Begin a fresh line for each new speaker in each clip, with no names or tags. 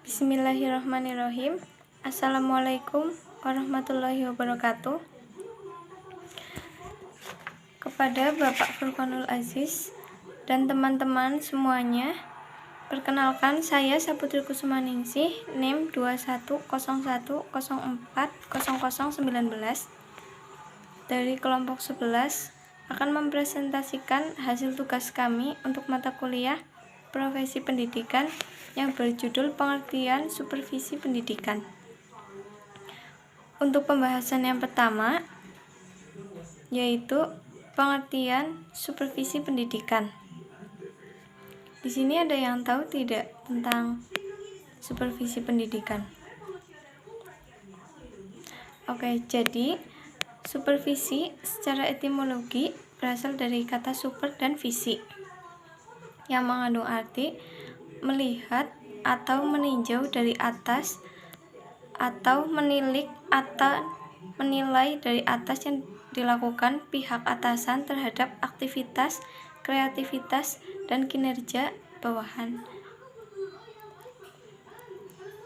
Bismillahirrahmanirrahim. Assalamualaikum warahmatullahi wabarakatuh. Kepada Bapak Furqanul Aziz dan teman-teman semuanya, perkenalkan saya Saputri Kusumaningsih, NIM 2101040019 dari kelompok 11 akan mempresentasikan hasil tugas kami untuk mata kuliah Profesi Pendidikan yang berjudul Pengertian Supervisi Pendidikan. Untuk pembahasan yang pertama, yaitu pengertian supervisi pendidikan. Di sini ada yang tahu tidak tentang supervisi pendidikan? Oke, jadi supervisi secara etimologi berasal dari kata super dan visi, yang mengandung arti melihat atau meninjau dari atas atau menilik atau menilai dari atas yang dilakukan pihak atasan terhadap aktivitas, kreativitas, dan kinerja bawahan.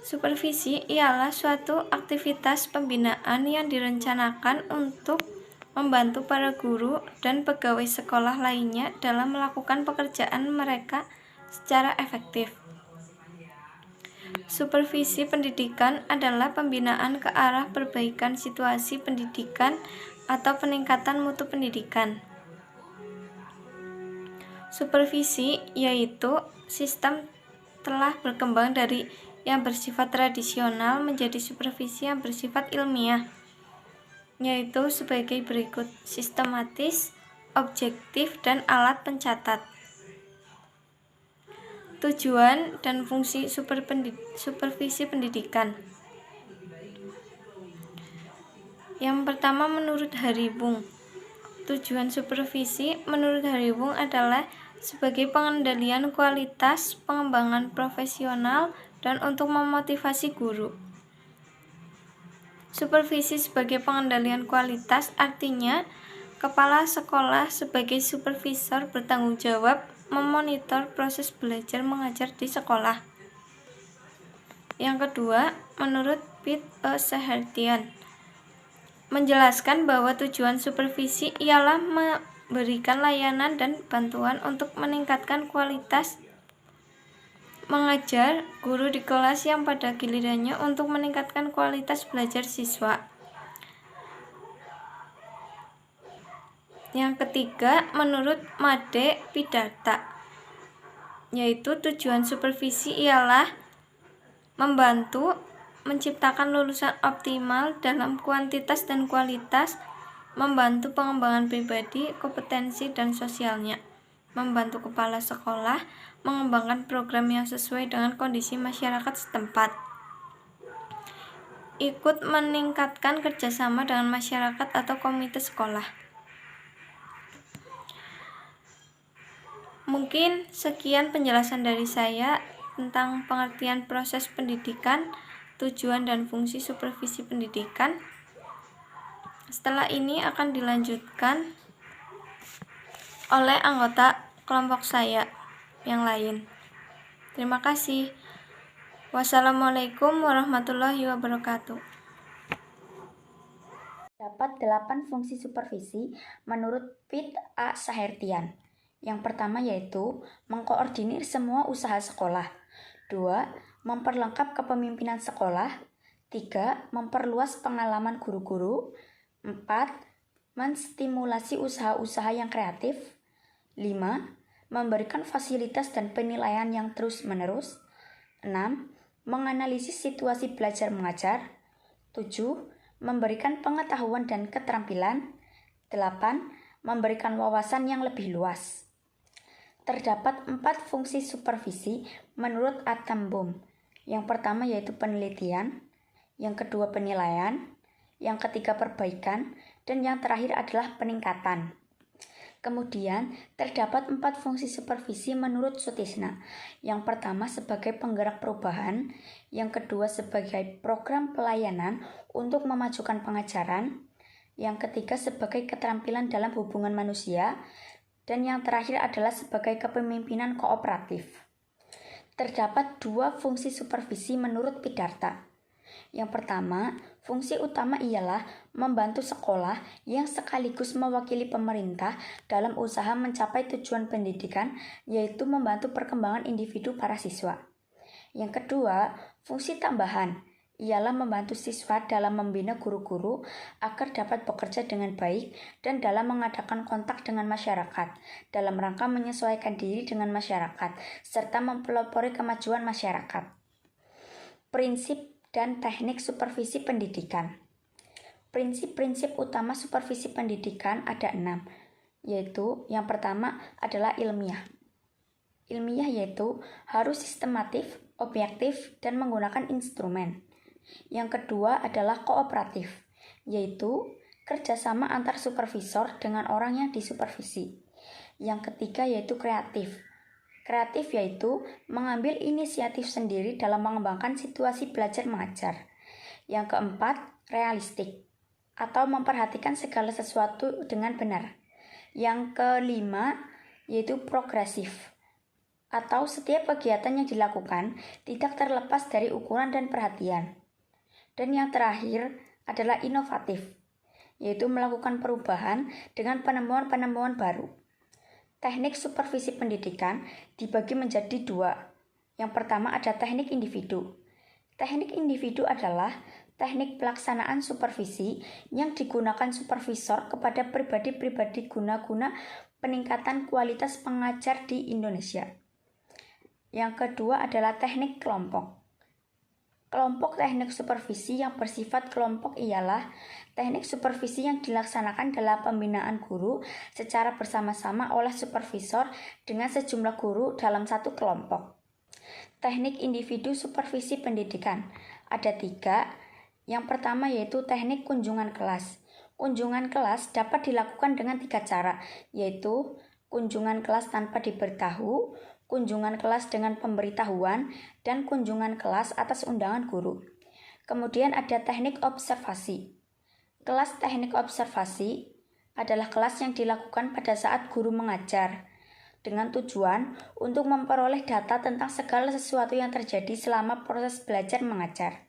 Supervisi ialah suatu aktivitas pembinaan yang direncanakan untuk membantu para guru dan pegawai sekolah lainnya dalam melakukan pekerjaan mereka secara efektif. Supervisi pendidikan adalah pembinaan ke arah perbaikan situasi pendidikan atau peningkatan mutu pendidikan. Supervisi yaitu sistem telah berkembang dari yang bersifat tradisional menjadi supervisi yang bersifat ilmiah, yaitu sebagai berikut: sistematis, objektif, dan alat pencatat. Tujuan dan fungsi supervisi pendidikan. Yang pertama, menurut Hariwung, tujuan supervisi menurut Hariwung adalah sebagai pengendalian kualitas, pengembangan profesional, dan untuk memotivasi guru. Supervisi sebagai pengendalian kualitas artinya kepala sekolah sebagai supervisor bertanggung jawab memonitor proses belajar mengajar di sekolah. Yang kedua, menurut Piet Sahertian, menjelaskan bahwa tujuan supervisi ialah memberikan layanan dan bantuan untuk meningkatkan kualitas mengajar guru di kelas yang pada gilirannya untuk meningkatkan kualitas belajar siswa. Yang ketiga, menurut Made Pidarta, yaitu tujuan supervisi ialah membantu menciptakan lulusan optimal dalam kuantitas dan kualitas, membantu pengembangan pribadi, kompetensi, dan sosialnya, membantu kepala sekolah mengembangkan program yang sesuai dengan kondisi masyarakat setempat, ikut meningkatkan kerjasama dengan masyarakat atau komite sekolah. Mungkin sekian penjelasan dari saya tentang pengertian proses pendidikan, tujuan dan fungsi supervisi pendidikan. Setelah ini akan dilanjutkan oleh anggota kelompok saya yang lain. Terima kasih. Wassalamualaikum warahmatullahi wabarakatuh.
Dapat 8 fungsi supervisi menurut Piet A. Sahertian. Yang pertama yaitu mengkoordinir semua usaha sekolah. 2. Memperlengkap kepemimpinan sekolah. 3. Memperluas pengalaman guru-guru. 4. Menstimulasi usaha-usaha yang kreatif. 5. Memberikan fasilitas dan penilaian yang terus-menerus. 6. Menganalisis situasi belajar mengajar. 7. Memberikan pengetahuan dan keterampilan. 8. Memberikan wawasan yang lebih luas. Terdapat 4 fungsi supervisi menurut Attenborough. Yang pertama yaitu penelitian, yang kedua penilaian, yang ketiga perbaikan, dan yang terakhir adalah peningkatan. Kemudian, terdapat 4 fungsi supervisi menurut Sutisna. Yang pertama sebagai penggerak perubahan, yang kedua sebagai program pelayanan untuk memajukan pengajaran, yang ketiga sebagai keterampilan dalam hubungan manusia, dan yang terakhir adalah sebagai kepemimpinan kooperatif. Terdapat dua fungsi supervisi menurut Pidarta. Yang pertama, fungsi utama ialah membantu sekolah yang sekaligus mewakili pemerintah dalam usaha mencapai tujuan pendidikan, yaitu membantu perkembangan individu para siswa. Yang kedua, fungsi tambahan ialah membantu siswa dalam membina guru-guru agar dapat bekerja dengan baik dan dalam mengadakan kontak dengan masyarakat dalam rangka menyesuaikan diri dengan masyarakat serta mempelopori kemajuan masyarakat. Prinsip dan teknik supervisi pendidikan. Prinsip-prinsip utama supervisi pendidikan ada 6, yaitu yang pertama adalah ilmiah. Ilmiah yaitu harus sistematif, objektif, dan menggunakan instrumen. Yang kedua adalah kooperatif, yaitu kerjasama antar supervisor dengan orang yang disupervisi. Yang ketiga yaitu kreatif. Kreatif yaitu mengambil inisiatif sendiri dalam mengembangkan situasi belajar mengajar. Yang keempat, realistik, atau memperhatikan segala sesuatu dengan benar. Yang kelima yaitu progresif, atau setiap kegiatan yang dilakukan tidak terlepas dari ukuran dan perhatian. Dan yang terakhir adalah inovatif, yaitu melakukan perubahan dengan penemuan-penemuan baru. Teknik supervisi pendidikan dibagi menjadi 2. Yang pertama ada teknik individu. Teknik individu adalah teknik pelaksanaan supervisi yang digunakan supervisor kepada pribadi-pribadi guna peningkatan kualitas pengajar di Indonesia. Yang kedua adalah teknik kelompok. Kelompok teknik supervisi yang bersifat kelompok ialah teknik supervisi yang dilaksanakan dalam pembinaan guru secara bersama-sama oleh supervisor dengan sejumlah guru dalam satu kelompok. Teknik individu supervisi pendidikan ada 3. Yang pertama yaitu teknik kunjungan kelas. Kunjungan kelas dapat dilakukan dengan 3 cara, yaitu kunjungan kelas tanpa diberitahu, kunjungan kelas dengan pemberitahuan, dan kunjungan kelas atas undangan guru. Kemudian ada teknik observasi. Kelas teknik observasi adalah kelas yang dilakukan pada saat guru mengajar, dengan tujuan untuk memperoleh data tentang segala sesuatu yang terjadi selama proses belajar mengajar.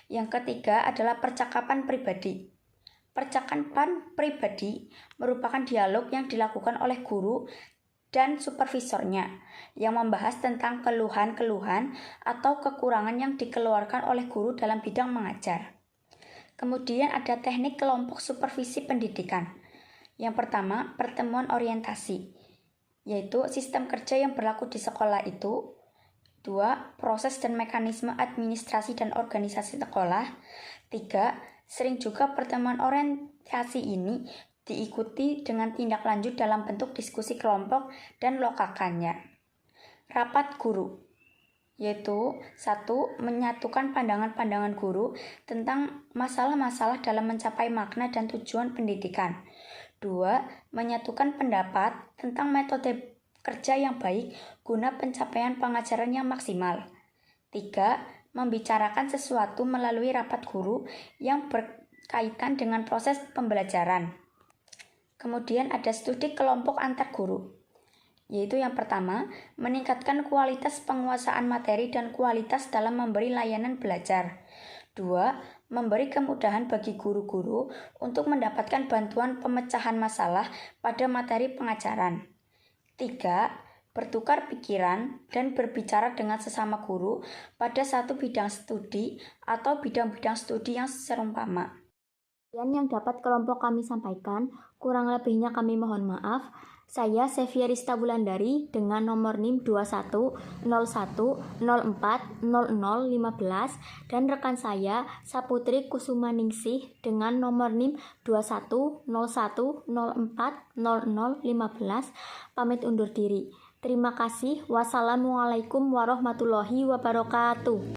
Yang ketiga adalah percakapan pribadi. Percakapan pribadi merupakan dialog yang dilakukan oleh guru dan supervisornya yang membahas tentang keluhan-keluhan atau kekurangan yang dikeluarkan oleh guru dalam bidang mengajar. Kemudian ada teknik kelompok supervisi pendidikan. Yang pertama, pertemuan orientasi, yaitu sistem kerja yang berlaku di sekolah itu. 2. Proses dan mekanisme administrasi dan organisasi sekolah. 3. Sering juga pertemuan orientasi ini diikuti dengan tindak lanjut dalam bentuk diskusi kelompok dan lokakannya. Rapat guru, yaitu 1. Menyatukan pandangan-pandangan guru tentang masalah-masalah dalam mencapai makna dan tujuan pendidikan. 2. Menyatukan pendapat tentang metode kerja yang baik guna pencapaian pengajaran yang maksimal. 3. Membicarakan sesuatu melalui rapat guru yang berkaitan dengan proses pembelajaran. Kemudian ada studi kelompok antar guru, yaitu yang pertama, meningkatkan kualitas penguasaan materi dan kualitas dalam memberi layanan belajar. 2. Memberi kemudahan bagi guru-guru untuk mendapatkan bantuan pemecahan masalah pada materi pengajaran. 3. Bertukar pikiran dan berbicara dengan sesama guru pada satu bidang studi atau bidang-bidang studi yang serumpama. Yang dapat kelompok kami sampaikan, kurang lebihnya kami mohon maaf. Saya Sevierista Wulandari dengan nomor NIM 2101040015 dan rekan saya Saputri Kusumaningsih dengan nomor NIM 2101040015 pamit undur diri. Terima kasih. Wassalamualaikum warahmatullahi wabarakatuh.